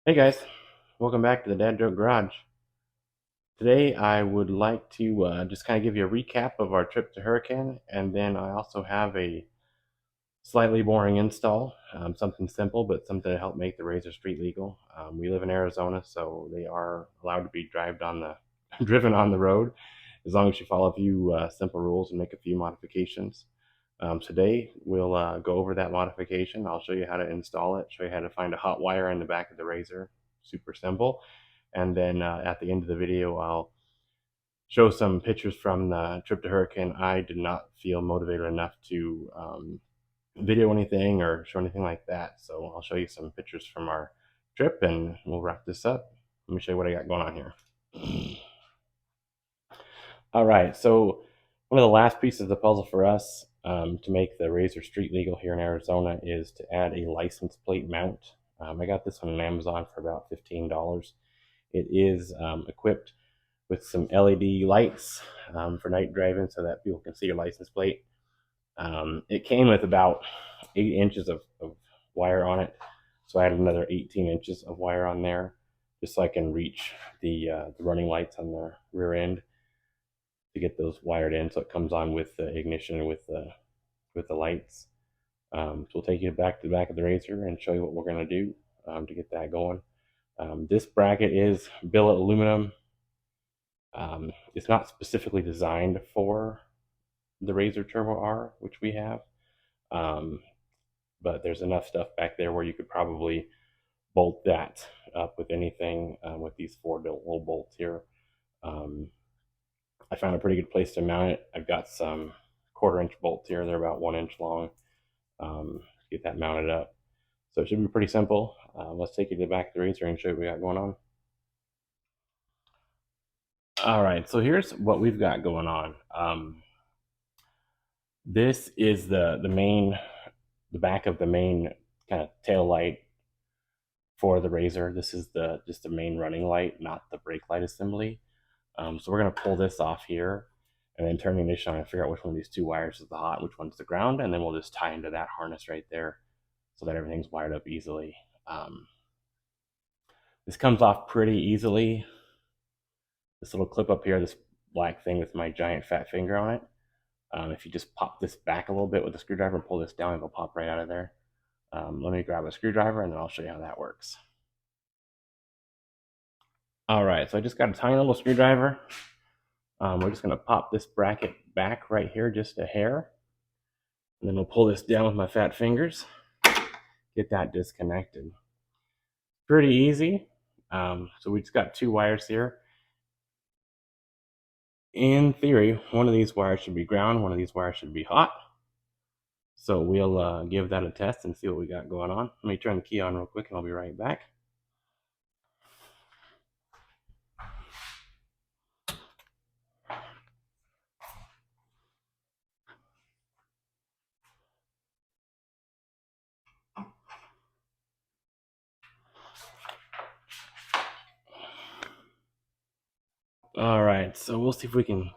Hey guys, welcome back to the Dad Joke Garage. Today I would like to just kind of give you a recap of our trip to Hurricane, and then I also have a slightly boring install, something simple but something to help make the Razor street legal. We live in Arizona, so they are allowed to be driven on the road as long as you follow a few simple rules and make a few modifications. Today we'll go over that modification. I'll show you how to install it, show you how to find a hot wire in the back of the Razor. Super simple. And then at the end of the video, I'll show some pictures from the trip to Hurricane. I did not feel motivated enough to video anything or show anything like that. So I'll show you some pictures from our trip and we'll wrap this up. Let me show you what I got going on here. All right, so one of the last pieces of the puzzle for us to make the Razor street legal here in Arizona is to add a license plate mount. I got this one on Amazon for about $15. It is equipped with some LED lights for night driving so that people can see your license plate. It came with about 8 inches of wire on it, so I added another 18 inches of wire on there just so I can reach the running lights on the rear end to get those wired in so it comes on with the ignition and with the lights. So we'll take you back to the back of the Razor and show you what we're going to do to get that going. This bracket is billet aluminum. It's not specifically designed for the Razor Turbo R, which we have, but there's enough stuff back there where you could probably bolt that up with anything with these four little bolts here. I found a pretty good place to mount it. I've got some 1/4 inch bolts here. They're about 1 inch long. Get that mounted up. So it should be pretty simple. Let's take you to the back of the Razor and show you what we got going on. All right, so here's what we've got going on. This is the back of the main kind of tail light for the Razor. This is just the main running light, not the brake light assembly. So we're gonna pull this off here and then turn the ignition on and figure out which one of these two wires is the hot, which one's the ground, and then we'll just tie into that harness right there so that everything's wired up easily. This comes off pretty easily. This little clip up here, this black thing with my giant fat finger on it. If you just pop this back a little bit with a screwdriver and pull this down, it'll pop right out of there. Let me grab a screwdriver and then I'll show you how that works. All right, so I just got a tiny little screwdriver. We're just gonna pop this bracket back right here just a hair. And then we'll pull this down with my fat fingers, get that disconnected. Pretty easy. So we just got two wires here. In theory, one of these wires should be ground, one of these wires should be hot. So we'll give that a test and see what we got going on. Let me turn the key on real quick and I'll be right back. All right, so we'll see if we can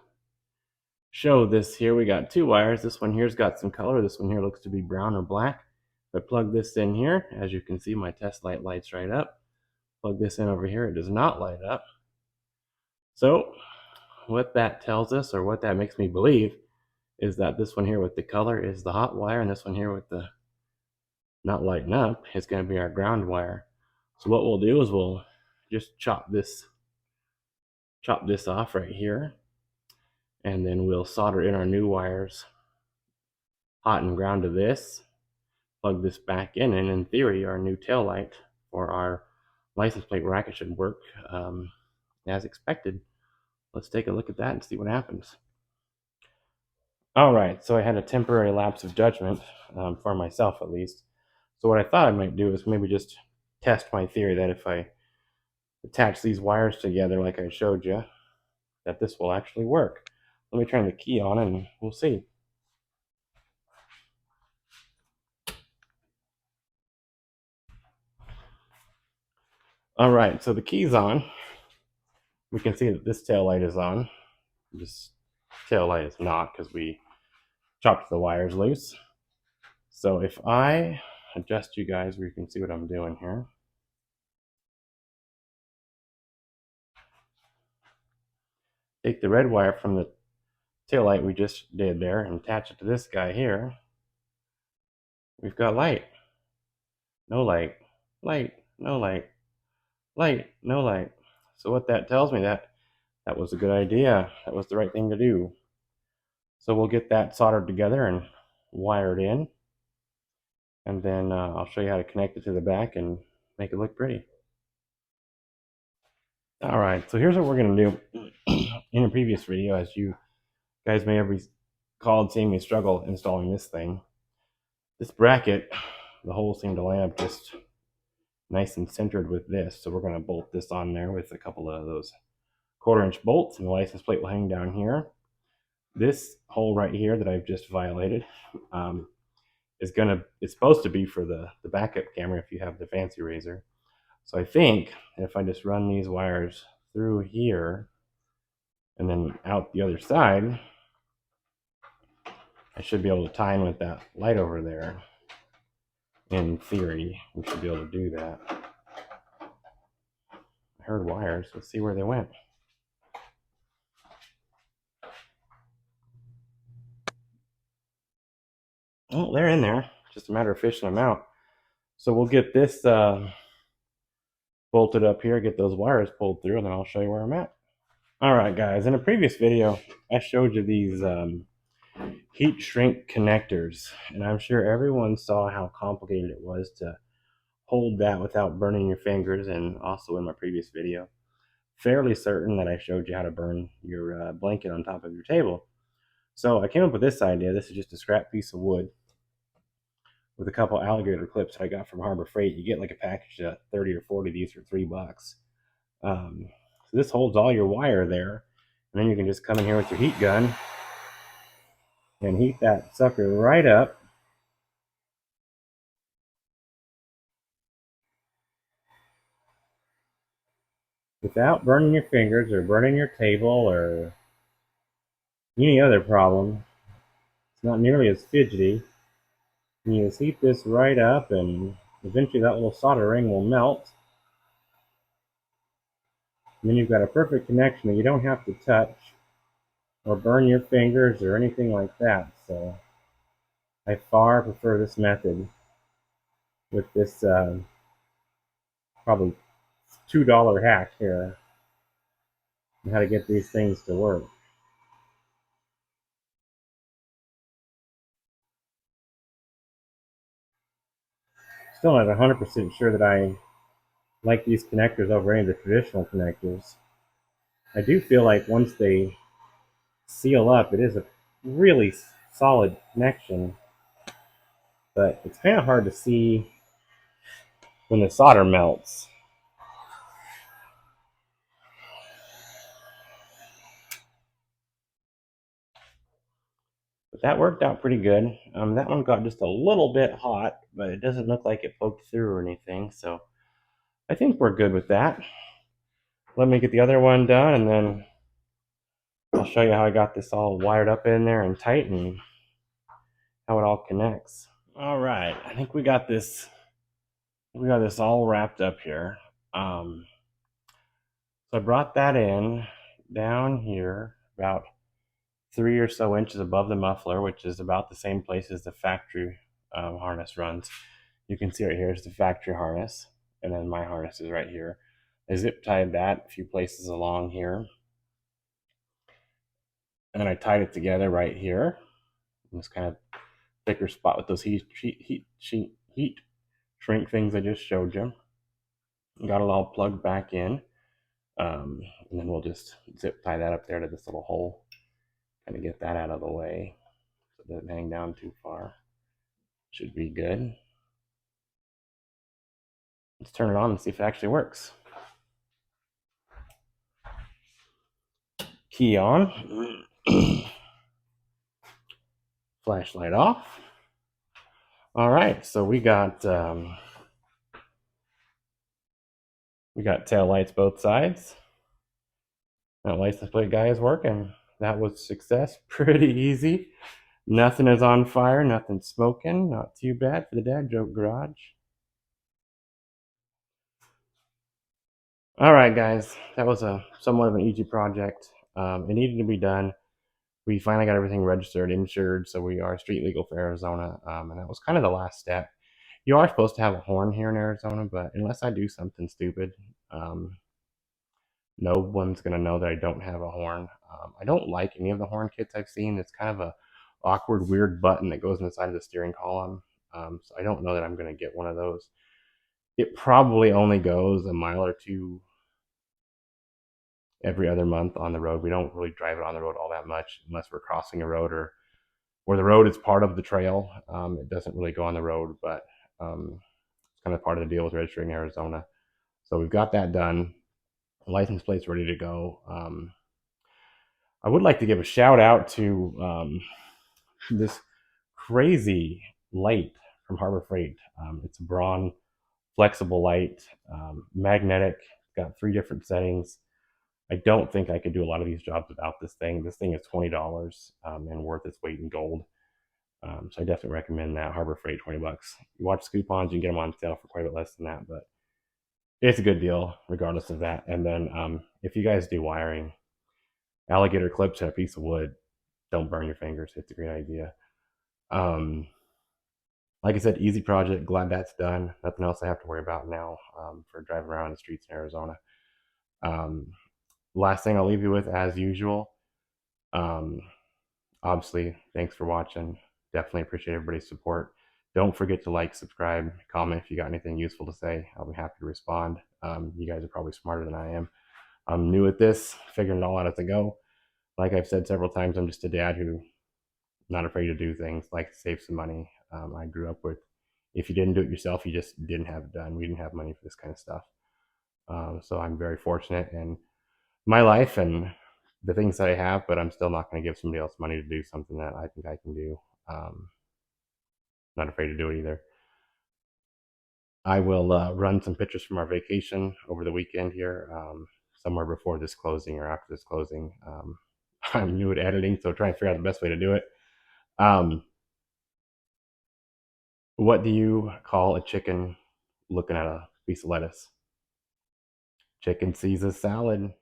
show this here. We got two wires. This one here's got some color. This one here looks to be brown or black. If I plug this in here, as you can see, my test light lights right up. Plug this in over here, it does not light up. So what that tells us, or what that makes me believe, is that this one here with the color is the hot wire, and this one here with the not lighting up is going to be our ground wire. So what we'll do is we'll just chop this off right here, and then we'll solder in our new wires, hot and ground to this, plug this back in, and in theory our new tail light for our license plate bracket should work as expected. Let's take a look at that and see what happens. All right, so I had a temporary lapse of judgment, for myself at least. So what I thought I might do is maybe just test my theory that if I attach these wires together like I showed you, that this will actually work. Let me turn the key on and we'll see. All right, so the key's on. We can see that this tail light is on. This tail light is not because we chopped the wires loose. So if I adjust you guys where you can see what I'm doing here. take the red wire from the tail light we just did there and attach it to this guy here. We've got light, no light, light, no light, light, no light. So what that tells me, that was a good idea. That was the right thing to do. So we'll get that soldered together and wired in, and then I'll show you how to connect it to the back and make it look pretty. All right, so here's what we're gonna do. In a previous video, as you guys may have recalled seeing me struggle installing this thing, this bracket, the holes seem to line up just nice and centered with this. So we're gonna bolt this on there with a couple of those 1/4-inch bolts, and the license plate will hang down here. This hole right here that I've just violated it's supposed to be for the backup camera if you have the fancy razor. So I think if I just run these wires through here and then out the other side, I should be able to tie in with that light over there. In theory, we should be able to do that. I heard wires. Let's see where they went. Oh, they're in there. Just a matter of fishing them out. So we'll get this bolted up here, get those wires pulled through, and then I'll show you where I'm at. All right, guys. In a previous video, I showed you these heat shrink connectors, and I'm sure everyone saw how complicated it was to hold that without burning your fingers. And also in my previous video, fairly certain that I showed you how to burn your blanket on top of your table. So I came up with this idea. This is just a scrap piece of wood with a couple alligator clips I got from Harbor Freight. You get like a package of 30 or 40 of these for $3. So this holds all your wire there, and then you can just come in here with your heat gun and heat that sucker right up. Without burning your fingers or burning your table or any other problem. It's not nearly as fidgety. And you just heat this right up, and eventually that little solder ring will melt. And then you've got a perfect connection that you don't have to touch or burn your fingers or anything like that. So I far prefer this method with this probably $2 hack here on how to get these things to work. Still not 100% sure that I like these connectors over any of the traditional connectors. I do feel like once they seal up, it is a really solid connection, but it's kind of hard to see when the solder melts. But that worked out pretty good. That one got just a little bit hot, but it doesn't look like it poked through or anything, so I think we're good with that. Let me get the other one done, and then I'll show you how I got this all wired up in there and tight and how it all connects. All right, I think we got this all wrapped up here. So I brought that in down here about 3 or so inches above the muffler, which is about the same place as the factory harness runs. You can see right here is the factory harness, and then my harness is right here. I zip tied that a few places along here, and then I tied it together right here in this kind of thicker spot with those heat shrink things I just showed you. Got it all plugged back in, and then we'll just zip tie that up there to this little hole, kind of get that out of the way so it doesn't hang down too far. Should be good. Let's turn it on and see if it actually works. Key on. Flashlight off. All right, so we got tail lights both sides. That license plate guy is working. That was success. Pretty easy. Nothing is on fire. Nothing smoking. Not too bad for the dad joke garage. All right, guys, that was somewhat of an easy project. It needed to be done. We finally got everything registered, insured, so we are street legal for Arizona, and that was kind of the last step. You are supposed to have a horn here in Arizona, but unless I do something stupid, um, no one's gonna know that I don't have a horn. I don't like any of the horn kits I've seen. It's kind of a awkward, weird button that goes inside of the steering column. So I don't know that I'm gonna get one of those. It probably only goes a mile or two every other month on the road. We don't really drive it on the road all that much unless we're crossing a road or where the road is part of the trail. It doesn't really go on the road, but it's kind of part of the deal with registering Arizona. So we've got that done. The license plate's ready to go. I would like to give a shout out to this crazy light from Harbor Freight. It's a Braun flexible light, magnetic. It's got 3 different settings. I don't think I could do a lot of these jobs without this thing. This thing is $20 and worth its weight in gold. So I definitely recommend that. Harbor Freight, $20. You watch the coupons, you can get them on sale for quite a bit less than that, but it's a good deal regardless of that. And then if you guys do wiring, alligator clips and a piece of wood, don't burn your fingers. It's a great idea. Um, like I said, easy project. Glad that's done. Nothing else I have to worry about now for driving around the streets in Arizona. Um, last thing I'll leave you with, as usual, um, obviously, thanks for watching. Definitely appreciate everybody's support. Don't forget to like, subscribe, comment if you got anything useful to say. I'll be happy to respond. You guys are probably smarter than I am. I'm new at this, figuring it all out as I go. Like I've said several times, I'm just a dad who not afraid to do things, like to save some money. I grew up with, if you didn't do it yourself, you just didn't have it done. We didn't have money for this kind of stuff. So I'm very fortunate in my life and the things that I have, but I'm still not going to give somebody else money to do something that I think I can do. Um, not afraid to do it either. I will run some pictures from our vacation over the weekend here, somewhere before this closing or after this closing. I'm new at editing, so trying to figure out the best way to do it. Um, what do you call a chicken looking at a piece of lettuce? Chicken Caesar salad.